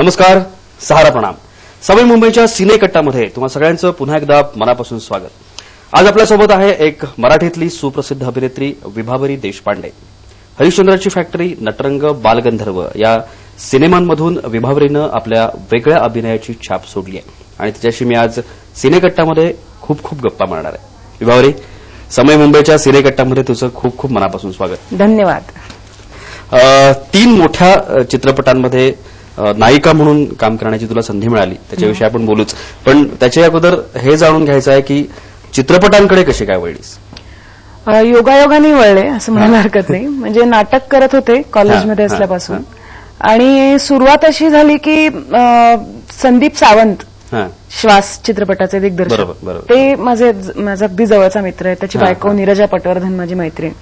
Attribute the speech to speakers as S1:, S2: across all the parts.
S1: नमस्कार, सहारा प्रणाम. सवय मुंबईच्या सिनेकट्टामध्ये तुम्हा सगळ्यांचं पुन्हा एकदा मनापासून स्वागत. आज आपल्यासोबत आहे एक मराठीतली सुप्रसिद्ध अभिनेत्री विभावरी देशपांडे. हरिश्चंद्राची फॅक्टरी, नटरंग, बालगंधर्व या सिनेमांमधून विभावरीनं आपल्या वेगळ्या अभिनयाची छाप सोडली आहे आणि तिच्याशी मी आज सिनेकट्टामध्ये खूप खूप गप्पा मारणार आहे. विभावरी, समय मुंबईच्या सिनेकट्टामध्ये तुझं खूप खूप मनापासून स्वागत.
S2: धन्यवाद.
S1: 3 मोठ्या चित्रपटांमध्ये नायिका म्हणून काम करण्याची तुला संधी मिळाली, त्याच्याविषयी आपण बोलूच. पण त्याच्या अगोदर हे जाणून घ्यायचं आहे की चित्रपटांकडे कशी काय वळलीस?
S2: योगायोगाने वळले असं म्हणायला हरकत नाही. म्हणजे नाटक करत होते कॉलेजमध्ये असल्यापासून आणि सुरुवात अशी झाली की संदीप सावंत श्वास चित्रपटाचे दिग्दर्शक, ते माझा अगदी जवळचा मित्र आहे. त्याची बायको नीरजा पटवर्धन माझी मैत्रीण.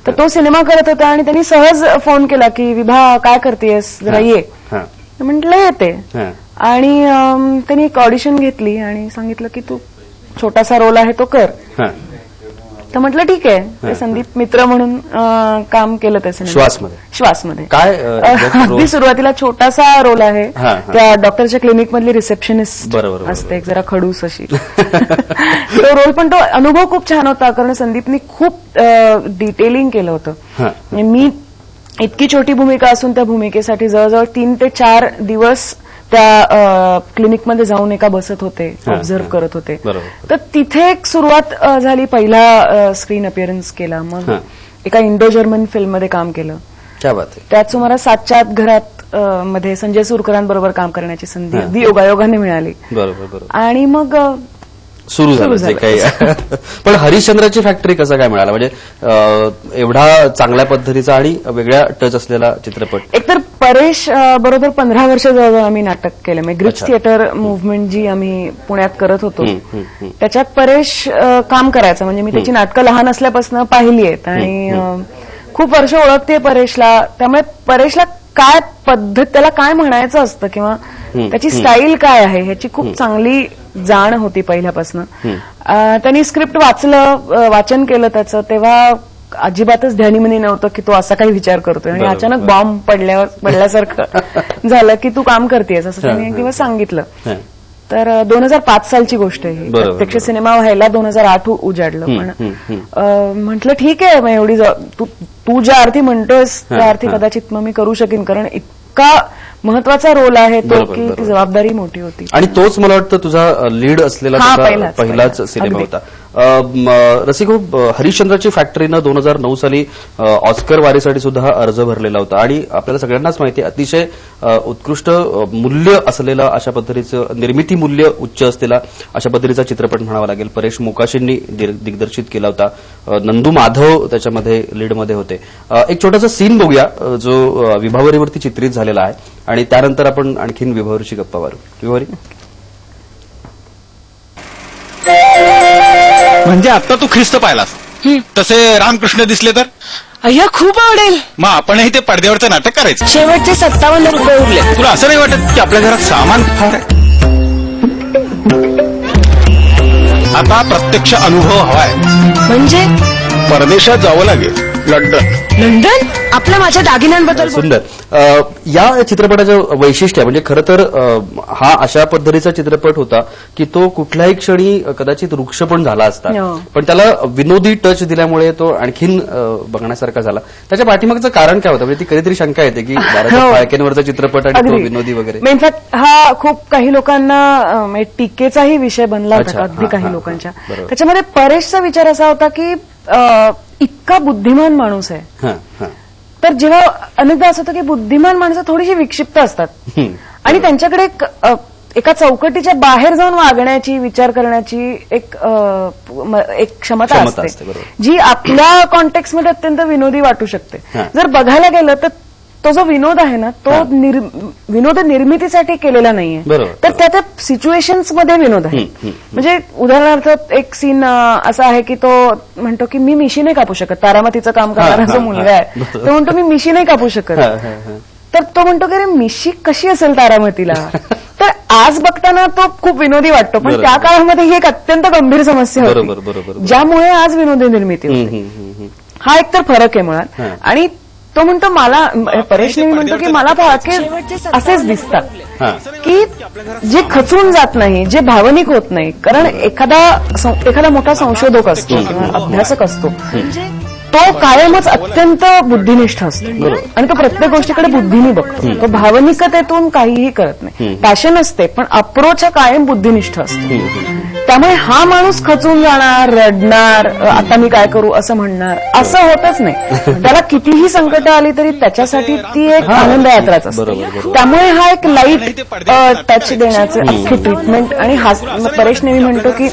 S2: तर तो सिनेमा करत होता आणि त्यांनी सहज फोन केला की विभा काय करतेस, जरा ये. म्हटलं येते. आणि त्यांनी एक ऑडिशन घेतली आणि सांगितलं की तू छोटासा रोल आहे तो कर. तर म्हटलं ठीक आहे. संदीप मित्र म्हणून काम केलं त्या सिनेमामध्ये. श्वासमध्ये काय अगदी सुरुवातीला छोटासा रोल आहे. त्या डॉक्टरच्या क्लिनिक मधली रिसेप्शनिस्ट असते, एक जरा खडूस अशी. तो रोल, पण तो अनुभव खूप छान होता कारण संदीपनी खूप डिटेलिंग केलं होतं. मी इतकी छोटी भूमिका असून त्या भूमिकेसाठी जवळजवळ 3 ते 4 दिवस त्या क्लिनिकमध्ये जाऊन एका बसत होते, ऑब्झर्व्ह करत होते. तर तिथे एक सुरुवात झाली. पहिला स्क्रीन अपिअरन्स केला. मग एका इंडो जर्मन फिल्ममध्ये काम केलं. त्यात सुमारे 7च्या आत घरात मध्ये संजय सुरकरांबरोबर काम करण्याची संधी अगदी योगायोगाने मिळाली. आणि मग
S1: सुरू झालं जे काही. पण हरिश्चंद्राची फॅक्टरी कसं काय मिळाला? म्हणजे एवढा चांगल्या पद्धतीचा आणि वेगळ्या टच असलेला चित्रपट.
S2: एकतर परेश बरोबर 15 वर्ष जवळजवळ आम्ही नाटक केलं. म्हणजे ग्रिप्स थिएटर मुव्हमेंट जी आम्ही पुण्यात करत होतो त्याच्यात परेश काम करायचं. म्हणजे मी त्याची नाटकं लहान असल्यापासून पाहिली आहेत आणि खूप वर्ष ओळखते परेशला. त्यामुळे परेशला काय पद्धत, त्याला काय म्हणायचं असतं किंवा त्याची स्टाईल काय आहे ह्याची खूप चांगली जाण होती पहिल्यापासून. त्यांनी स्क्रिप्ट वाचन केलं त्याचं, तेव्हा अजिबातच ध्यानीमनी नव्हतं की तो असा काही विचार करतोय आणि अचानक बॉम्ब पडल्यासारखं झालं की तू काम करतेस असं त्यांनी एक दिवस सांगितलं. तर 2005 सालची गोष्ट आहे. प्रत्यक्ष सिनेमा व्हायला 2008 उजाडलं. पण म्हटलं ठीक आहे, मग एवढी तू ज्या अर्थी म्हणतोयस त्या अर्थी कदाचित मग मी करू शकेन, कारण इतका महत्वाचा रोल आहे तो की ती जबाबदारी मोठी होती.
S1: आणि तोच मला वाटतं तुझा लीड असलेला पहिलाच सिनेमा होता. रसिको, हरिश्चंद्राची फॅक्टरीनं 2009 साली ऑस्कर वारीसाठी सुद्धा अर्ज भरलेला होता आणि आपल्याला सगळ्यांनाच माहिती आहे अतिशय उत्कृष्ट मूल्य असलेला, अशा पद्धतीचं निर्मिती मूल्य उच्च असलेला अशा पद्धतीचा चित्रपट म्हणावा लागेल. परेश मोकाशींनी दिग्दर्शित केला होता. नंदू माधव त्याच्यामध्ये लीडमध्ये होते. एक छोटासा सीन बघूया जो विभावरीवरती चित्रित झालेला आहे आणि त्यानंतर आपण आणखीन विभावरीची गप्पा मारू. विभावरी,
S3: म्हणजे आता तू ख्रिस्त पाहिलास, तसे रामकृष्ण दिसले तर
S4: अय्या खूप आवडेल.
S3: मग आपणही ते पडद्यावरचं नाटक करायचं.
S4: शेवटचे 57 रुपये उरले.
S3: तुला असं नाही वाटत की आपल्या घरात सामान फार आहे? आता प्रत्यक्ष अनुभव हवाय.
S4: म्हणजे
S3: परदेशात जावं लागेल.
S4: लंडन आपल्या माझ्या दागिन्यांबद्दल.
S1: सुंदर. या चित्रपटाचं वैशिष्ट्य म्हणजे खरं तर हा अशा पद्धतीचा चित्रपट होता की तो कुठल्याही क्षणी कदाचित वृक्ष पण झाला असता, पण त्याला विनोदी टच दिल्यामुळे तो आणखीन बघण्यासारखा झाला. त्याच्या पाठीमागचं कारण काय होतं? म्हणजे ती कधीतरी शंका येते की फाळकेंवरचा चित्रपट आणि तो विनोदी वगैरे.
S2: इनफॅक्ट हा खूप काही लोकांना टीकेचाही विषय बनला होता, अगदी काही लोकांच्या. त्याच्यामध्ये परेशचा विचार असा होता की इतका बुद्धिमान माणूस आहे, तर जेव्हा अनेकदा असं होतं की बुद्धिमान माणसं थोडीशी विक्षिप्त असतात आणि त्यांच्याकडे एका चौकटीच्या बाहेर जाऊन वागण्याची, विचार करण्याची एक क्षमता असते जी आपल्या कॉन्टेक्स्टमध्ये अत्यंत विनोदी वाटू शकते. जर बघायला गेलं तर तो जो विनोद आहे ना तो विनोद निर्मितीसाठी केलेला नाहीये, तर त्या सिच्युएशन्समध्ये विनोद आहे. म्हणजे उदाहरणार्थ एक सीन असा आहे की तो म्हणतो की मी मिशी नाही कापू शकत. तारामतीचं काम करणारा जो मुलगा आहे तो म्हणतो मी मिशी नाही कापू शकत. तर तो म्हणतो की अरे मिशी कशी असेल तारामतीला. तर आज बघताना तो खूप विनोदी वाटतो, पण त्या काळामध्ये ही एक अत्यंत गंभीर समस्या होती ज्यामुळे आज विनोदी निर्मिती होते. हा एक तर फरक आहे मुळात. आणि तो म्हणतो मला परेश नेहमी म्हणतो की मला फाळके असेच दिसतात की जे खचून जात नाही, जे भावनिक होत नाही. कारण एखादा मोठा संशोधक असतो किंवा अभ्यासक असतो, तो कायमच अत्यंत बुद्धिनिष्ठ असतो आणि तो प्रत्येक गोष्टीकडे बुद्धीने बघतो. तो भावनिकतेतून काहीही करत नाही. पॅशन असते पण अप्रोच हा कायम बुद्धिनिष्ठ असतो. त्यामुळे हा माणूस खचून जाणार, रडणार, आता मी काय करू असं म्हणणार, असं होतच नाही. त्याला कितीही संकट आली तरी त्याच्यासाठी ती एक आनंद यात्राच असते. त्यामुळे हा एक लाईट टच देण्याचं अख्खी ट्रीटमेंट. आणि परेश नेहमी म्हणतो की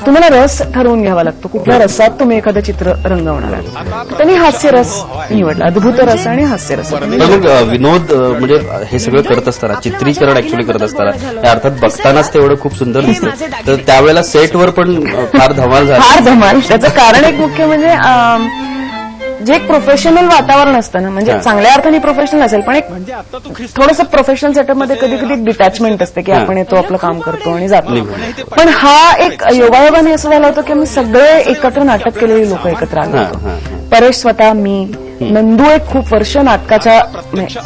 S2: तुम्हाला रस ठरवून घ्यावा लागतो, कुठल्या रसात तुम्ही एखादं चित्र रंगवणार आहात. त्यांनी हास्यरस निवडला, अद्भुत रस आणि हास्यरस.
S1: मग विनोद म्हणजे हे सगळं करत असताना, चित्रीकरण ऍक्च्युली करत असताना, अर्थात बघतानाच तेवढं खूप सुंदर दिसतं, तर त्यावेळेला सेटवर पण फार धमाल झाली.
S2: फार धमाल. त्याचं कारण एक मुख्य म्हणजे जे एक प्रोफेशनल वातावरण असतं ना, म्हणजे चांगल्या अर्थाने प्रोफेशनल असेल पण एक थोडंसं प्रोफेशनल सेटअपमध्ये कधी कधी डिटॅचमेंट असते की आपण येतो, आपलं काम करतो आणि जातो. पण हा एक योगायोगाने असं झालं होतं की आम्ही सगळे एकत्र नाटक केलेली लोक एकत्र आलो होतो. परेश, स्वतः, मी, नंदू एक खूप वर्ष नाटकाच्या,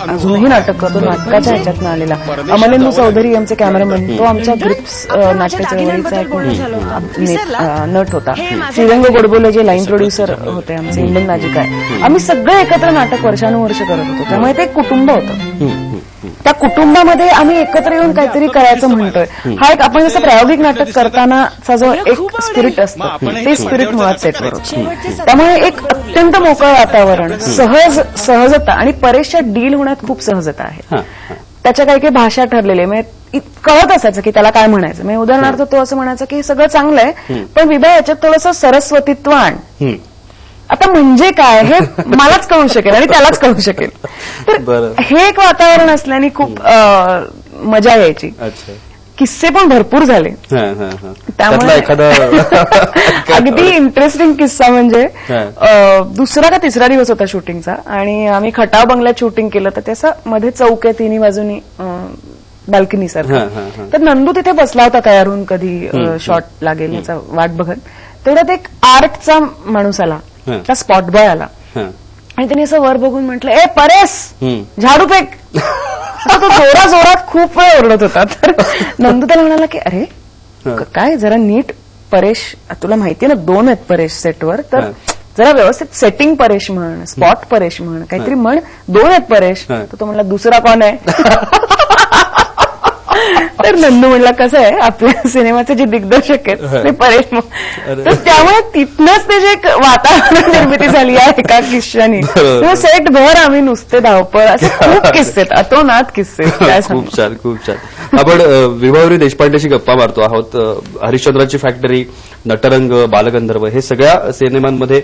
S2: अजूनही नाटक करतो, नाटकाच्या ह्याच्यातनं आलेला. अमलेंदू चौधरी आमचे कॅमेरामॅन, तो आमच्या ग्रिप्स नाट्य चळवळीचा एक नट होता. श्रीरंग गोडबोले जे लाईन प्रोड्युसर होते आमचे, इंडियन मॅजिक आहे. आम्ही सगळे एकत्र नाटक वर्षानुवर्ष करत होतो. त्यामुळे ते एक कुटुंब होतं. त्या कुटुंबामध्ये आम्ही एकत्र येऊन काहीतरी करायचं म्हणतोय. हा एक आपण जसं प्रायोगिक नाटक करतानाचा जो एक स्पिरिट असतं, ते स्पिरिट मुळात सेटवर होतं. त्यामुळे एक अत्यंत मोकळं वातावरण, सहजता. आणि परेशच्या डील होण्यात खूप सहजता आहे. त्याच्या काही काही भाषा ठरलेल्या, म्हणजे कळत असायचं की त्याला काय म्हणायचं. म्हणजे उदाहरणार्थ तो असं म्हणायचं की हे सगळं चांगलं आहे पण विभा याच्यात थोडंसं सरस्वतीत्व आण. आता म्हणजे काय हे मलाच कळू शकेल आणि त्यालाच कळू शकेल. तर हे एक वातावरण असल्याने खूप मजा यायची. किस्से पण भरपूर झाले. त्यामुळे अगदी इंटरेस्टिंग किस्सा म्हणजे दुसरा का तिसरा दिवस होता शूटिंगचा आणि आम्ही खटाव बंगल्यात शूटिंग केलं. तर त्याचं मध्ये चौक आहे, तिन्ही बाजूनी बाल्कनी सारखं. तर नंदू तिथे बसला होता तयार होऊन कधी शॉट लागेल याचा वाट बघत. तेवढ्यात एक आर्टचा माणूस आला, त्या स्पॉट बॉय आला आणि त्यांनी असं वर बघून म्हटलं, ए परेश, झाडू फेक. तो जोरात खूप वेळ ओरडत होता. तर नंदू त्याला म्हणाला की अरे काय जरा नीट परेश, तुला माहितीये ना 2 आहेत परेश सेटवर, तर जरा व्यवस्थित सेटिंग परेश म्हण, स्पॉट परेश म्हण, काहीतरी म्हण, 2 आहेत परेश. तर तो म्हणला दुसरा कोण आहे. तर नंदू म्हणला कसं आहे आपल्या सिनेमाचे जे दिग्दर्शक आहेत ते परेश. तर त्यामुळे तिथनंच ते जे एक वातावरण निर्मिती झाली आहे एका किस्स्यानी. सेट भर आम्ही नुसते धावपळ, असे खूप किस्से, अतोनात किस्से.
S1: खूप छान, खूप छान. आपण विभावरी देशपांडेशी गप्पा मारतो आहोत. हरिश्चंद्राची फॅक्टरी, नटरंग, बालगंधर्व हे सगळ्या सिनेमांमध्ये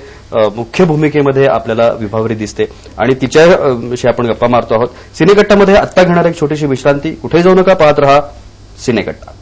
S1: मुख्य भूमिकेमध्ये आपल्याला विभावरी दिसते आणि तिच्याशी आपण गप्पा मारतो आहोत. सिनेकट्टामध्ये आत्ता घेणार एक छोटीशी विश्रांती. कुठे जाऊ नका, पाहत रहा सिनेकट्टा.